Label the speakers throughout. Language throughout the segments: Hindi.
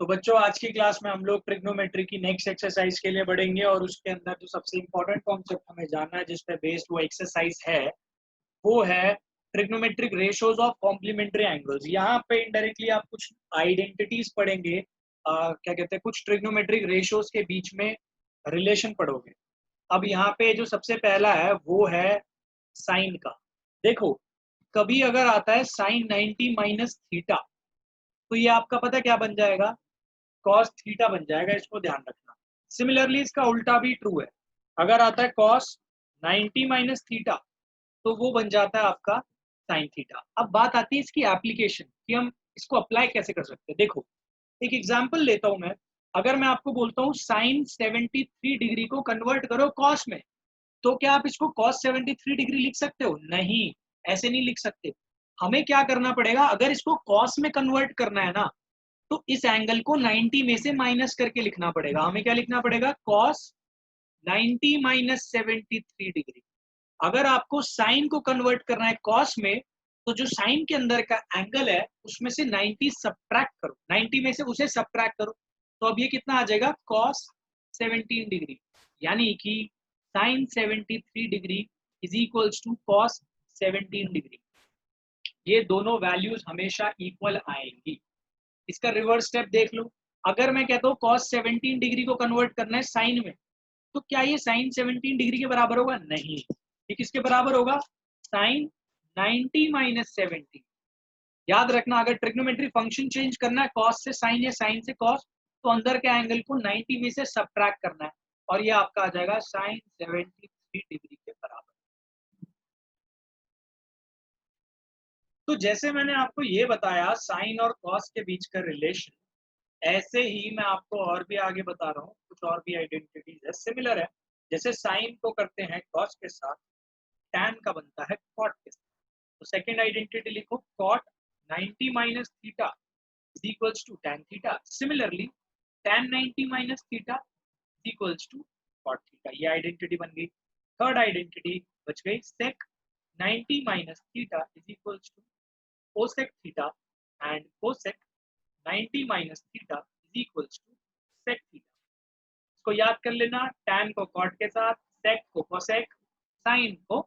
Speaker 1: तो बच्चों आज की क्लास में हम लोग ट्रिग्नोमेट्री की नेक्स्ट एक्सरसाइज के लिए बढ़ेंगे और उसके अंदर जो सबसे इम्पोर्टेंट कॉन्सेप्ट हमें जानना है जिस पे बेस्ड वो एक्सरसाइज है वो है trigonometric ratios of complementary angles. यहाँ पे इनडायरेक्टली आप कुछ आइडेंटिटीज पढ़ेंगे, क्या कहते हैं, कुछ ट्रिग्नोमेट्रिक रेशियोज के बीच में रिलेशन पढ़ोगे। अब यहाँ पे जो सबसे पहला है वो है साइन का। देखो, कभी अगर आता है साइन 90 माइनस थीटा तो ये आपका पता क्या बन जाएगा, कॉस थीटा बन जाएगा, इसको ध्यान रखना। सिमिलरली इसका उल्टा भी ट्रू है, अगर आता है कॉस 90 माइनस थीटा तो वो बन जाता है आपका साइन थीटा। अब बात आती है इसकी एप्लीकेशन कि हम इसको अप्लाई कैसे कर सकते हैं। देखो, एक एग्जांपल लेता हूं मैं। अगर मैं आपको बोलता हूं साइन 73 डिग्री को कन्वर्ट करो कॉस में, तो क्या आप इसको कॉस 73 डिग्री लिख सकते हो? नहीं, ऐसे नहीं लिख सकते। हमें क्या करना पड़ेगा, अगर इसको कॉस में कन्वर्ट करना है ना तो इस एंगल को 90 में से माइनस करके लिखना पड़ेगा। हमें क्या लिखना पड़ेगा, कॉस 90 माइनस 73 डिग्री। अगर आपको साइन को कन्वर्ट करना है कॉस में तो जो साइन के अंदर का एंगल है उसमें से 90 सब्ट्रैक्ट करो, 90 में से उसे सब्ट्रैक्ट करो, तो अब ये कितना आ जाएगा, कॉस 17 डिग्री। यानी कि sine 73 degree is equals to cos 17 degree. ये दोनों वैल्यूज हमेशा इक्वल आएंगी। इसका रिवर्स स्टेप देख लो। अगर मैं कहता हूँ कॉस 17 डिग्री को कन्वर्ट करना है साइन में, तो क्या ये साइन 17 डिग्री के बराबर होगा? नहीं। ये किसके बराबर होगा, साइन 90 माइनस 70। याद रखना, अगर ट्रिग्नोमेट्री फंक्शन चेंज करना है कॉस से साइन या साइन से कॉस, तो अंदर के एंगल को 90 में से सब्ट्रैक्ट करना है और ये आपका आ जाएगा साइन 73 डिग्री के बराबर। तो जैसे मैंने आपको ये बताया साइन और कॉस के बीच का रिलेशन, ऐसे ही मैं आपको और भी आगे बता रहा हूँ, कुछ और भी आइडेंटिटीज है सिमिलर है। जैसे साइन को करते हैं कॉस के साथ, टैन का बनता है कॉट के साथ। तो सेकंड आइडेंटिटी लिखो, cot 90 minus theta is equals to tan theta. Similarly tan 90 minus theta is equals to cot theta. ये आइडेंटिटी बन गई। थर्ड आइडेंटिटी बच गई, sec 90 minus theta is equals to cosec theta and cosec 90 minus theta is equals to sec theta. इसको याद कर लेना, टैन को कॉट के साथ, सेक को कोसेक, साइन को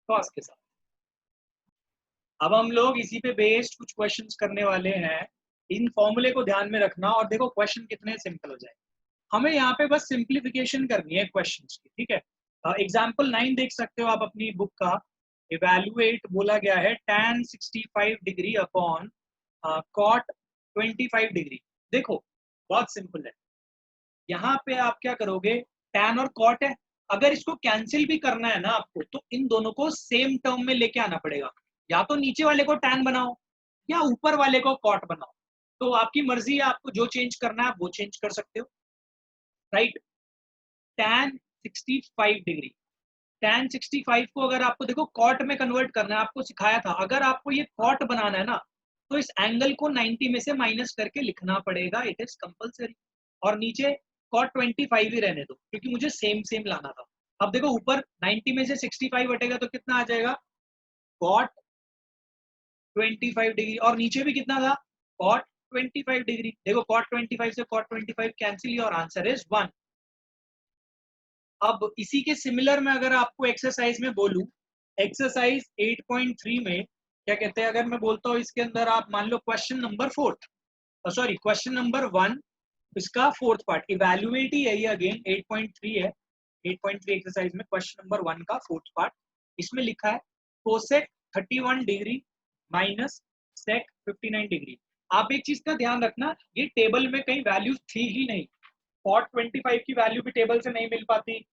Speaker 1: कॉस के साथ। अब हम लोग इसी पे बेस्ड कुछ क्वेश्चंस करने वाले हैं। इन फॉर्मूले को ध्यान में रखना और देखो क्वेश्चन कितने सिंपल हो जाए। हमें यहाँ पे बस सिंप्लीफिकेशन करनी है क्वेश्चंस की, ठीक है। एग्जाम्पल 9 देख सकते हो आप अपनी बुक का। इवैल्यूएट बोला गया है tan 65 degree upon cot 25 degree. देखो बहुत सिंपल है, यहाँ पे आप क्या करोगे, tan और cot है, अगर इसको कैंसिल भी करना है ना आपको तो इन दोनों को सेम टर्म में लेके आना पड़ेगा। या तो नीचे वाले को tan बनाओ या ऊपर वाले को cot बनाओ, तो आपकी मर्जी है, आपको जो चेंज करना है आप वो चेंज कर सकते हो, राइट। tan 65 डिग्री, tan 65 को अगर आपको देखो कॉट में कन्वर्ट करना है, आपको सिखाया था, अगर आपको ये कॉट बनाना है ना तो इस एंगल को 90 में से माइनस करके लिखना पड़ेगा, इट इज कंपलसरी। और नीचे कॉट 25 ही रहने दो क्योंकि मुझे सेम सेम लाना था। अब देखो ऊपर 90 में से 65 हटेगा तो कितना आ जाएगा, कॉट 25 डिग्री, और नीचे भी कितना था, कॉट 25 डिग्री। देखो कॉट 25 से कॉट 25 कैंसिल और आंसर इज 1। अब इसी के सिमिलर में अगर आपको एक्सरसाइज में बोलूं, एक्सरसाइज 8.3 में क्या कहते हैं, अगर मैं बोलता हूँ इसके अंदर आप मान लो question number 4, sorry question number 1, इसका फोर्थ पार्ट इवैल्यूएट ही है ये, अगेन 8.3 है। 8.3 एक्सरसाइज में क्वेश्चन नंबर 1 का फोर्थ पार्ट, इसमें लिखा है cosec 31 degree minus sec 59 degree. आप एक चीज का ध्यान रखना, ये टेबल में कहीं वैल्यूज थी ही नहीं, कॉट 25 की वैल्यू भी टेबल से नहीं मिल पाती,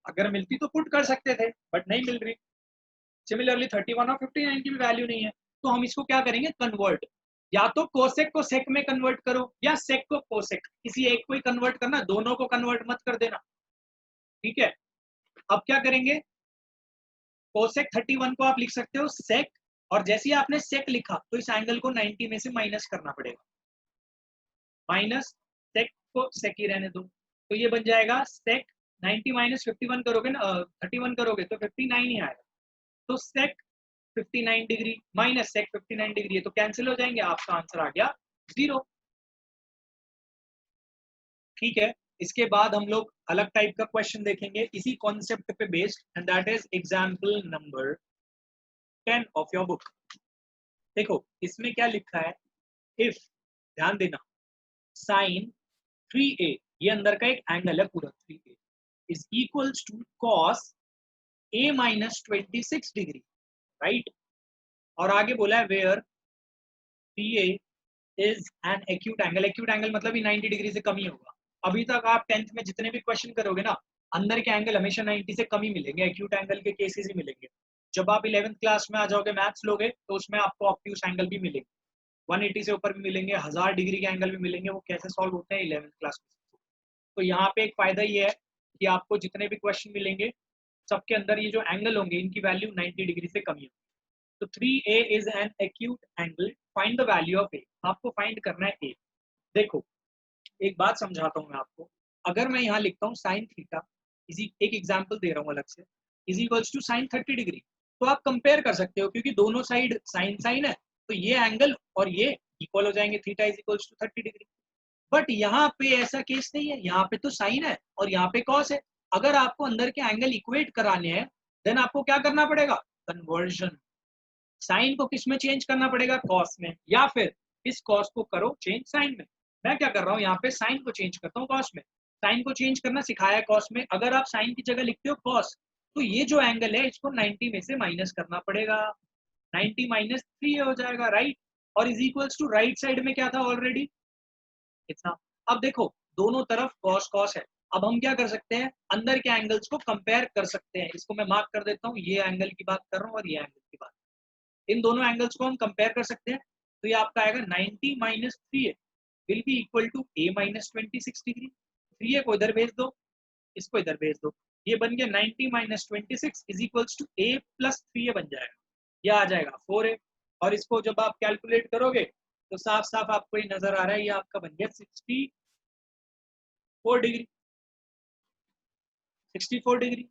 Speaker 1: अगर मिलती तो पुट कर सकते थे बट नहीं मिल रही। सिमिलरली 31 और 59 की भी वैल्यू नहीं है, तो हम इसको क्या करेंगे, कन्वर्ट। या तो कोसेक को सेक में कन्वर्ट करो या सेक को कोसेक, किसी एक को ही कन्वर्ट करना, दोनों को कन्वर्ट मत कर देना, ठीक है। अब क्या करेंगे, कोसेक 31 को आप लिख सकते हो सेक, और जैसे ही आपने सेक लिखा तो इस एंगल को 90 में से माइनस करना पड़ेगा, माइनस सेक को सेक ही रहने दो, तो ये बन जाएगा सेक 90 माइनस 51 करोगे ना, 31 करोगे तो 59 ही आएगा, तो सेक 59 डिग्री माइनस सेक 59 डिग्री है, तो कैंसिल हो जाएंगे, आपका आंसर आ गया 0। ठीक है, इसके बाद हम लोग अलग टाइप का क्वेश्चन देखेंगे इसी कॉन्सेप्ट पे based, and that is example number 10 of your book. देखो इसमें क्या लिखा है, इफ, ध्यान देना, साइन 3a, ये अंदर का एक एंगल है पूरा 3a, is equals to cos a minus 26 degree, right. और आगे बोला है where PA is an acute angle. Acute angle मतलब ही 90 डिग्री से कम ही होगा। अभी तक आप 10th में जितने भी क्वेश्चन करोगे ना, अंदर के एंगल हमेशा 90 से कम ही मिलेंगे, एक्यूट एंगल के केसेस ही मिलेंगे। जब आप 11th क्लास में आ जाओगे मैथ्स लोगे तो उसमें आपको ऑब्ट्यूस एंगल भी मिलेंगे, 180 से ऊपर भी मिलेंगे, 1000 डिग्री के एंगल भी मिलेंगे। वो कैसे सॉल्व होते हैं 11th क्लास में। तो यहाँ पे एक फायदा ये है कि आपको जितने भी क्वेश्चन मिलेंगे सबके अंदर ये जो एंगल होंगे इनकी वैल्यू 90 डिग्री से कम ही होगी। तो 3a is an acute angle, find the value of a। आपको फाइंड करना है a। देखो एक बात समझाता हूँ मैं आपको, अगर मैं यहाँ लिखता हूँ साइन थीटा, इसी एक एग्जांपल दे रहा हूँ अलग से, is equals to sine 30 degree, तो आप कंपेयर कर सकते हो क्योंकि दोनों साइड साइन साइन है, तो ये एंगल और ये इक्वल हो जाएंगे, theta is equals to 30 degree. But यहाँ पे ऐसा केस नहीं है, यहाँ पे तो साइन है और यहाँ पे कॉस है। अगर आपको अंदर के एंगल इक्वेट कराने हैं देन आपको क्या करना पड़ेगा, कन्वर्जन। साइन को किस में चेंज करना पड़ेगा, कॉस में, या फिर इस कॉस को करो चेंज साइन में। मैं क्या कर रहा हूँ यहाँ पे साइन को चेंज करता हूँ कॉस में। साइन को चेंज करना सिखाया है कॉस में, अगर आप साइन की जगह लिखते हो कॉस तो ये जो एंगल है इसको 90 में से माइनस करना पड़ेगा, 90 माइनस 3 हो जाएगा, राइट। और is equals to right side में क्या था ऑलरेडी, इतना। अब देखो दोनों तरफ कॉस कॉस है, अब हम क्या कर सकते हैं, अंदर के एंगल्स को कंपेयर कर सकते हैं। इसको मैं मार्क कर देता हूँ, ये एंगल की बात कर रहा हूँ और ये एंगल की बात, इन दोनों एंगल्स को हम कंपेयर कर सकते हैं। तो ये आपका आएगा 90 minus 3a will be equal to a minus 26 degree. 3a को इधर भेज दो, इसको इधर भेज दो, ये बन गया 90 minus 26 is equals to a plus 3a बन जाएगा, ये आ जाएगा 4a। और इसको जब आप कैलकुलेट करोगे तो साफ साफ आपको ये नजर आ रहा है, ये आपका बन गया 64 डिग्री, 64 डिग्री।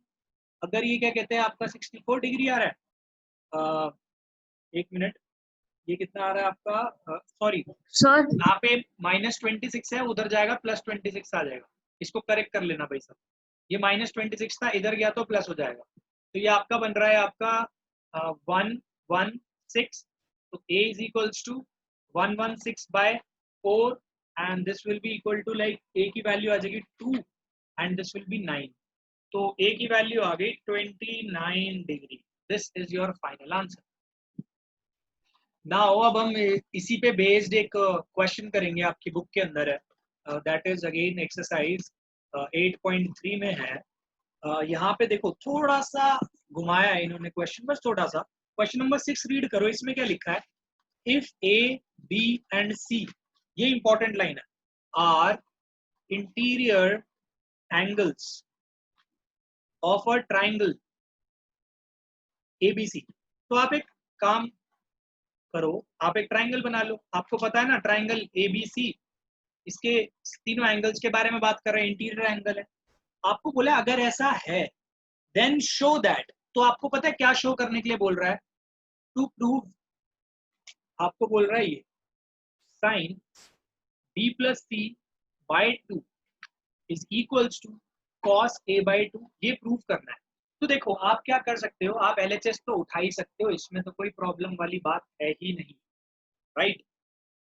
Speaker 1: अगर ये क्या कहते हैं आपका 64 डिग्री आ रहा है, एक मिनट, ये कितना आ रहा है आपका, सॉरी
Speaker 2: सर
Speaker 1: यहाँ पे माइनस 26 है, उधर जाएगा प्लस 26 आ जाएगा, इसको करेक्ट कर लेना भाई साहब। ये माइनस 26 था, इधर गया तो प्लस हो जाएगा। तो ये आपका बन रहा है आपका 116, तो a is equals to 116 by 4 and this will be equal to like a की वैल्यू आ जाएगी 2 एंड दिस विल बी 9, तो a की वैल्यू आ गई 29 degree. This is your final answer. Now अब हम इसी पे बेस्ड एक क्वेश्चन करेंगे, आपकी बुक के अंदर है, दैट इज अगेन एक्सरसाइज 8.3 में है। यहाँ पे देखो थोड़ा सा घुमाया है इन्होंने क्वेश्चन, बस थोड़ा सा। क्वेश्चन नंबर 6 रीड करो, इसमें क्या लिखा है, if a b and c, ये इंपॉर्टेंट लाइन है, are interior angles of a triangle ABC। तो आप एक काम करो, आप एक ट्राइंगल बना लो, आपको पता है ना ट्राइंगल ABC, इसके तीनों एंगल्स के बारे में बात कर रहे हैं, इंटीरियर एंगल है। आपको बोला अगर ऐसा है देन शो दैट, तो आपको पता है क्या शो करने के लिए बोल रहा है, टू प्रूव, आपको बोल रहा है ये sine b plus C by 2 is equals to cos a by 2, ये प्रूव करना है। तो देखो आप क्या कर सकते हो, आप LHS तो उठा ही सकते हो, इसमें तो कोई प्रॉब्लम वाली बात है ही नहीं, राइट।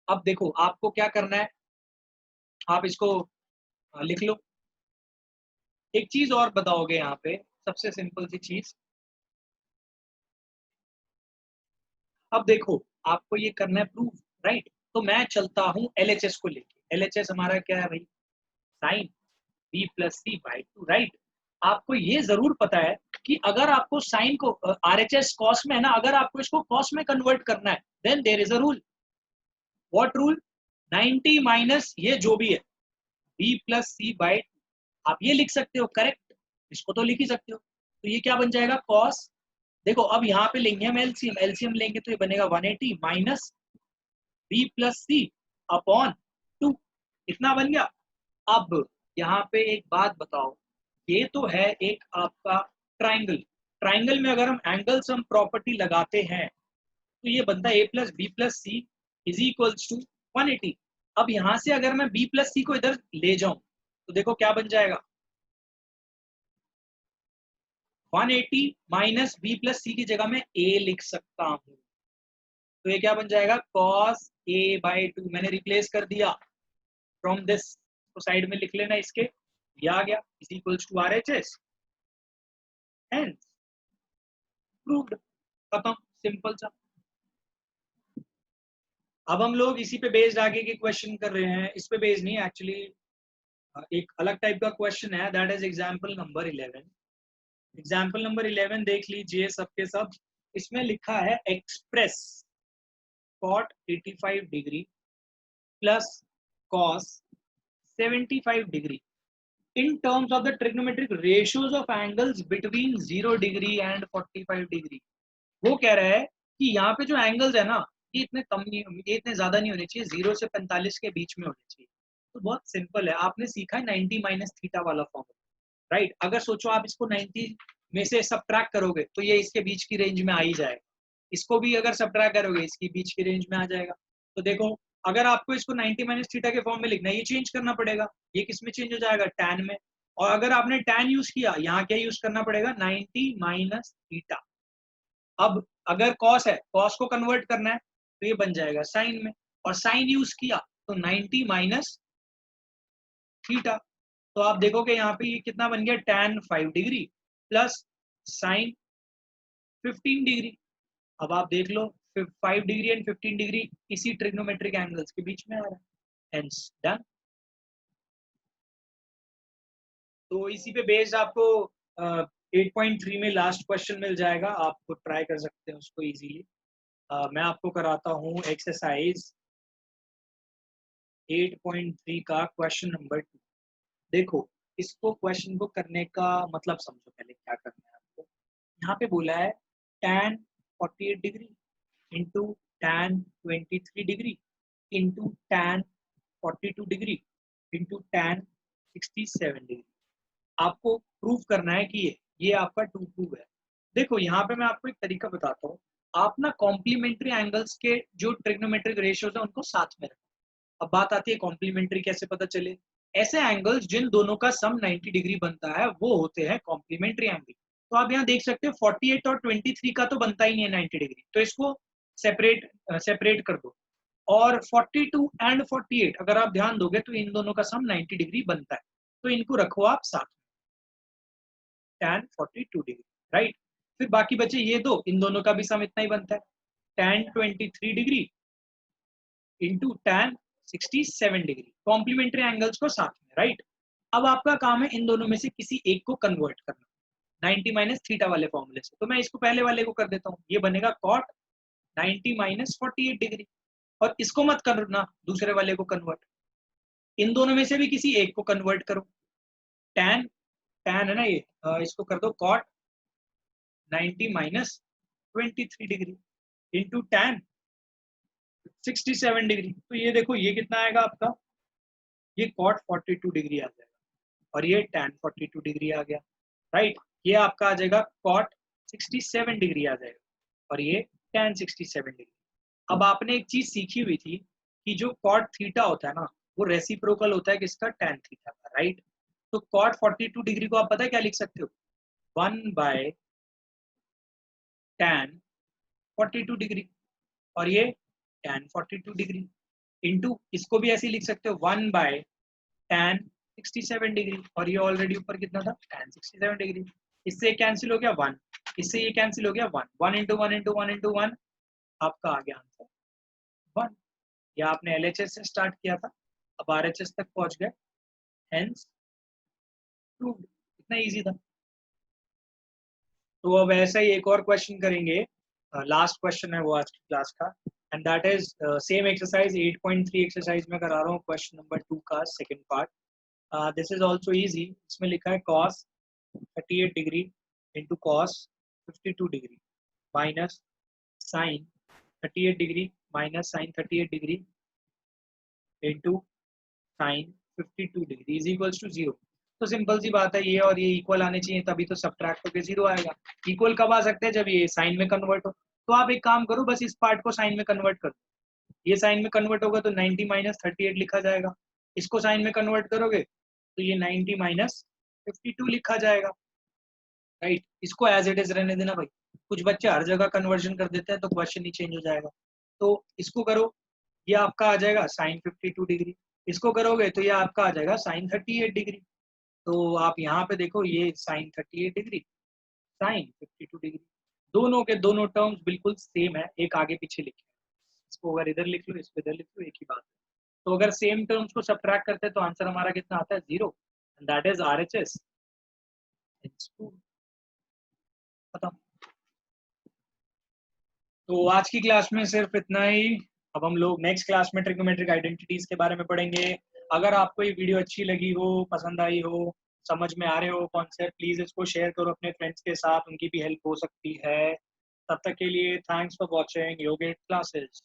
Speaker 1: अब देखो आपको क्या करना है, आप इसको लिख लो। एक चीज और बताओगे यहाँ पे, सबसे सिंपल सी चीज, अब देखो आपको ये करना है प्रूफ, राइट। तो मैं चलता हूँ LHS को लेके, LHS हमारा क्या है भाई, sine b plus C by 2, right. आपको ये जरूर पता है कि अगर आपको साइन को RHS कॉस में है ना, अगर आपको इसको कॉस में कन्वर्ट करना है then there is a rule. What rule, 90 minus ये जो भी है b प्लस सी बाई, आप ये लिख सकते हो करेक्ट, इसको तो लिख ही सकते हो। तो ये क्या बन जाएगा कॉस, देखो अब यहाँ पे लेंगे हम एलसीएम, एलसीएम लेंगे तो ये बनेगा 180 माइनस b प्लस सी अपॉन 2, इतना बन गया। अब यहाँ पे एक बात बताओ, ये तो है एक आपका ट्राइंगल, ट्राइंगल में अगर हम एंगल सम प्रॉपर्टी लगाते हैं तो ये बनता है a plus B plus C is equals to 180। अब यहां से अगर मैं b प्लस सी को इधर ले जाऊं तो देखो क्या बन जाएगा, 180 माइनस बी प्लस सी की जगह मैं a लिख सकता हूं। तो ये क्या बन जाएगा, cos a बाई 2 मैंने रिप्लेस कर दिया फ्रॉम दिस, तो साइड में लिख लेना इसके, ये आ गया is equals to R H S, hence proved, खत्म, सिंपल सा। अब हम लोग इसी पे बेस्ड आगे के क्वेश्चन कर रहे हैं, इस पे बेस्ड नहीं एक्चुअली, एक अलग टाइप का क्वेश्चन है, that is example number 11। Example number 11 देख लीजिए सबके सब। इसमें लिखा है express cot 85 degree plus cos 75 degree in terms of the trigonometric ratios of angles between 0 degree and 45 degree. वो कह रहा है कि यहाँ पे जो एंगल्स है ना, ये इतने कम नहीं, ये इतने ज्यादा नहीं होने चाहिए, 0 से 45 के बीच में होने चाहिए। तो बहुत सिंपल है, आपने सीखा है 90 माइनस थीटा वाला फॉर्मूला, राइट। अगर सोचो आप इसको 90 में से सब्ट्रैक्ट करोगे तो ये इसके बीच की रेंज में आ ही जाएगा, इसको भी अगर सब्ट्रैक्ट करोगे इसकी बीच की रेंज में आ जाएगा। तो देखो अगर आपको इसको 90 माइनस थीटा के फॉर्म में लिखना है, ये चेंज करना पड़ेगा, ये किस में चेंज हो जाएगा, टैन में। और अगर आपने टैन यूज किया, यहाँ क्या यूज करना पड़ेगा, 90 माइनस थीटा। अब अगर कॉस है, कॉस को कन्वर्ट करना है तो ये बन जाएगा साइन में, और साइन यूज किया तो 90 माइनस थीटा। तो आप देखोगे यहाँ पे ये कितना बन गया, tan 5 degree plus sign 15 degree. अब आप देख लो 5 डिग्री एंड 15 डिग्री इसी ट्रिग्नोमेट्रिक एंगल्स के बीच में आ रहा है, हेंस डन। तो इसी पे बेस्ड आपको 8.3 में लास्ट क्वेश्चन मिल जाएगा, आपको ट्राई कर सकते हैं उसको इजीली। मैं आपको कराता हूँ एक्सरसाइज 8.3 का क्वेश्चन नंबर 2। देखो इसको क्वेश्चन को करने का मतलब समझो, पहले क्या करना है आपको। यहाँ पे बोला है tan 48 degree into tan 23 degree into tan 42 degree into tan 67 degree. आपको प्रूफ करना है कि ये आपका टू प्रूव है। देखो यहाँ पे मैं आपको एक तरीका बताता हूँ, आप ना कॉम्प्लीमेंट्री एंगल्स के जो ट्रिग्नोमेट्रिक रेशियोज है उनको साथ में रखो। अब बात आती है कॉम्प्लीमेंट्री कैसे पता चले, ऐसे एंगल्स जिन दोनों का सम 90 डिग्री बनता है वो होते हैं कॉम्प्लीमेंट्री एंगल। तो आप यहाँ देख सकते हो 48 और 23 का तो बनता ही नहीं है 90 डिग्री, तो इसको सेपरेट कर दो। और 42 एंड 48 अगर आप ध्यान दोगे तो इन दोनों का सम 90 डिग्री बनता है, तो इनको रखो आप साथ में, tan 42 डिग्री, राइट। फिर बाकी बचे ये दो, इन दोनों का भी सम इतना ही बनता है, tan 23 degree into tan 67 degree, complementary angles को साथ में, राइट। अब आपका काम है इन दोनों में से किसी एक को कन्वर्ट करना 90 माइनस थीटा वाले फॉर्मूले से। तो मैं इसको पहले वाले को कर देता हूँ, ये बनेगा cot 90 माइनस 48 डिग्री, और इसको मत करना दूसरे वाले को कन्वर्ट, इन दोनों में से भी किसी एक को कन्वर्ट करो। tan tan है ना ये, इसको कर दो cot 90 minus 23 degree into tan 67 degree. तो ये देखो ये कितना आएगा आपका, ये cot 42 डिग्री आ जाएगा और ये tan 42 डिग्री आ गया, राइट। ये आपका आ जाएगा cot 67 डिग्री आ जाएगा और ये tan 67 डिग्री। अब आपने एक चीज सीखी हुई थी कि जो cot थीटा होता है ना वो रेसिप्रोकल होता है किसका, tan थीटा का, राइट। तो cot 42 डिग्री को आप पता है क्या लिख सकते हो, 1 बाय tan 42 डिग्री, और ये tan 42 डिग्री इंटू इसको भी ऐसे लिख सकते हो 1 बाय tan 67 डिग्री, और ये ऑलरेडी ऊपर कितना था tan 67 डिग्री। इससे कैंसिल हो गया 1, इससे ये कैंसिल हो गया 1, 1 इंटू 1 इंटू 1 इंटू 1, आपका आ गया आंसर 1। या आपने LHS से स्टार्ट किया था, अब RHS तक पहुंच गए, हेंस प्रूव्ड। इतना इजी था। तो अब ऐसा ही एक और क्वेश्चन करेंगे, लास्ट क्वेश्चन है वो आज की क्लास का, and that is same exercise 8.3 exercise में करा रहा हूँ, क्वेश्चन नंबर 2 का second part. This is also easy. इसमें लिखा है cos 38 degree into cos 52 degree minus sine 38 degree minus sine 38 degree into sine 52 degree is equals to 0। तो सिंपल सी बात है, ये और ये इक्वल आने चाहिए, तभी तो सब्ट्रैक्ट होकर 0 आएगा। इक्वल कब आ सकते हैं, जब ये साइन में कन्वर्ट हो। तो आप एक काम करो, बस इस पार्ट को साइन में कन्वर्ट कर दो, ये साइन में कन्वर्ट होगा तो 90 माइनस 38 लिखा जाएगा। इसको साइन में कन्वर्ट करोगे तो ये 90 माइनस 52 लिखा जाएगा, राइट। इसको एज इट इज रहने देना भाई, कुछ बच्चे हर जगह कन्वर्जन कर देते हैं तो क्वेश्चन ही चेंज हो जाएगा। तो इसको करो, ये आपका आ जाएगा साइन 52 डिग्री, इसको करोगे तो ये आपका आ जाएगा साइन 38 डिग्री। तो आप यहाँ पे देखो ये साइन 38 डिग्री, साइन 52 डिग्री, दोनों के दोनों टर्म्स बिल्कुल सेम है, एक आगे पीछे लिखे हैं। इसको अगर इधर लिख लो, इसको इधर लिख लो, एक ही बात है। तो अगर सेम टर्म्स को सब्ट्रैक्ट करते हैं तो आंसर हमारा कितना आता है, 0, एंड दैट इज RHS। खत्म। तो आज की क्लास में सिर्फ इतना ही। अब हम लोग नेक्स्ट क्लास में ट्रिग्नोमेट्रिक आइडेंटिटीज के बारे में पढ़ेंगे। अगर आपको ये वीडियो अच्छी लगी हो, पसंद आई हो, समझ में आ रहे हो कॉन्सेप्ट, प्लीज इसको शेयर करो अपने फ्रेंड्स के साथ, उनकी भी हेल्प हो सकती है। तब तक के लिए थैंक्स फॉर वॉचिंग योगेट क्लासेस।